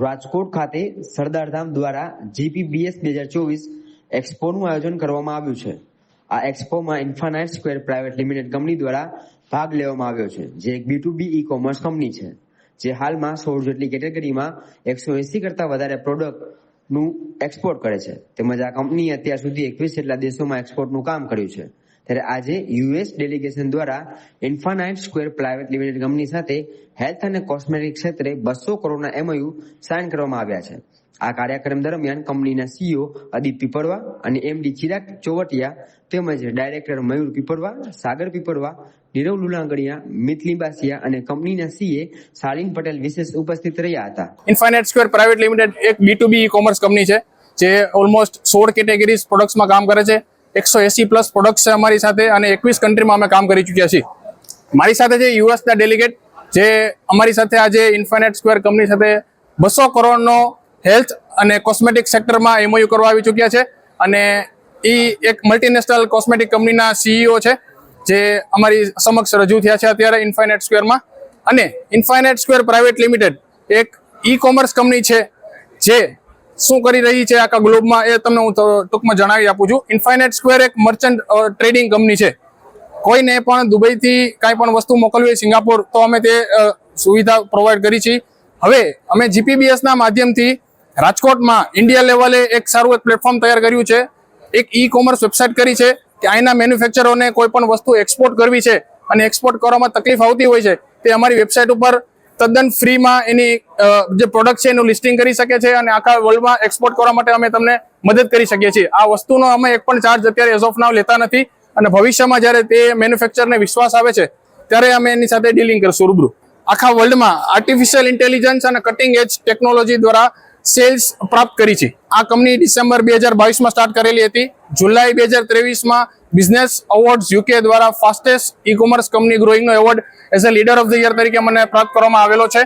રાજકોટ ખાતે સરદારધામ દ્વારા જીપીબીએસ 2024 એક્સપોનું આયોજન કરવામાં આવ્યું છે। આ એક્સપોમાં ઇન્ફાનાઇટ સ્ક્વેર પ્રાઇવેટ લિમિટેડ કંપની દ્વારા ભાગ લેવામાં આવ્યો છે, જે એક B2B ઈ-કોમર્સ કંપની છે, જે હાલમાં 16 જેટલી કેટેગરીમાં 180 કરતા વધારે પ્રોડક્ટનું એક્સપોર્ટ કરે છે। તેમજ આ કંપનીએ અત્યાર સુધી 21 જેટલા દેશોમાં એક્સપોર્ટનું કામ કર્યું છે। ત્યારે આજે યુએસ ડેલિગેશન દ્વારા ઇન્ફાનાઇટ સ્ક્વેર પ્રાઇવેટ લિમિટેડ કંપની સાથે હેલ્થ અને કોસ્મેટિક ક્ષેત્રે 200 કરોડના MOU સાઇન કરવામાં આવ્યા છે। આ કાર્યક્રમ દરમિયાન કંપનીના CEO અદીપ પીપળવા અને MD ચિરાગ ચોવટિયા તેમજ ડાયરેક્ટર મયુર પીપળવા, સાગર પીપળવા, નીરવ લુણાગડિયા, મિત લિંબાસિયા અને કંપનીના CA શાલિન પટેલ વિશેષ ઉપસ્થિત રહ્યા હતા। ઇન્ફાનાઇટ સ્ક્વેર પ્રાઇવેટ લિમિટેડ એક B2B ઈ-કોમર્સ કંપની છે, જે ઓલમોસ્ટ 16 કેટેગરીઝ પ્રોડક્ટ્સમાં કામ કરે છે। 180 પ્લસ પ્રોડક્ટ્સ છે અમારી સાથે અને 21 કન્ટ્રીમાં અમે કામ કરી ચૂક્યા છીએ। મારી સાથે છે યુએસના ડેલિગેટ, જે અમારી સાથે આજે ઇન્ફાનાઇટ સ્ક્વેર કંપની સાથે 200 કરોડનો હેલ્થ અને કોસ્મેટિક સેક્ટરમાં MOU કરવા આવી ચૂક્યા છે અને એ એક મલ્ટીનેશનલ કોસ્મેટિક કંપનીના CEO છે, જે અમારી સમક્ષ રજૂ થયા છે અત્યારે ઇન્ફાનાઇટ સ્ક્વેરમાં। અને ઇન્ફાનાઇટ સ્ક્વેર પ્રાઇવેટ લિમિટેડ એક ઈ-કોમર્સ કંપની છે, જે શું કરી રહી છે આખા ગ્લોબમાં એ તમને હું ટૂંકમાં જણાવી આપું છું। ઇન્ફાનાઇટ સ્ક્વેર એક મર્ચન્ટ ટ્રેડિંગ કંપની છે। કોઈને પણ દુબઈથી કાંઈ પણ વસ્તુ મોકલવી હોય સિંગાપોર, તો અમે તે સુવિધા પ્રોવાઈડ કરી છે। હવે અમે જીપીબીએસના માધ્યમથી રાજકોટમાં ઇન્ડિયા લેવલે એક સારું એક પ્લેટફોર્મ તૈયાર કર્યું છે। એક ઈ-કોમર્સ વેબસાઇટ કરી છે કે અહીંના મેન્યુફેક્ચરોને કોઈ પણ વસ્તુ એક્સપોર્ટ કરવી છે અને એક્સપોર્ટ કરવામાં તકલીફ આવતી હોય છે, તે અમારી વેબસાઇટ ઉપર તદ્દન ફ્રીમાં એની જે પ્રોડક્ટ છે એનું લિસ્ટિંગ કરી શકે છે અને આખા વર્લ્ડમાં એક્સપોર્ટ કરવા માટે અમે તમને મદદ કરી શકીએ છીએ। આ વસ્તુનો અમે એક પણ ચાર્જ અત્યારે એઝ ઓફ નાવ લેતા નથી અને ભવિષ્યમાં જ્યારે તે મેન્યુફેક્ચરને વિશ્વાસ આવે છે ત્યારે અમે એની સાથે ડીલિંગ કરશું રૂબરૂ। આખા વર્લ્ડમાં આર્ટિફિશિયલ ઇન્ટેલિજન્સ અને કટિંગ એજ ટેકનોલોજી દ્વારા સેલ્સ પ્રાપ્ત કરી છે। આ કંપની ડિસેમ્બર 2022માં સ્ટાર્ટ કરેલી હતી। જુલાઈ 2023માં બિઝનેસ અવોર્ડ્સ UK દ્વારા ફાસ્ટેસ્ટ ઈ-કોમર્સ કંપની ગ્રોઈંગનો award as a leader of the year તરીકે મને પ્રાપ્ત કરવામાં આવેલો છે।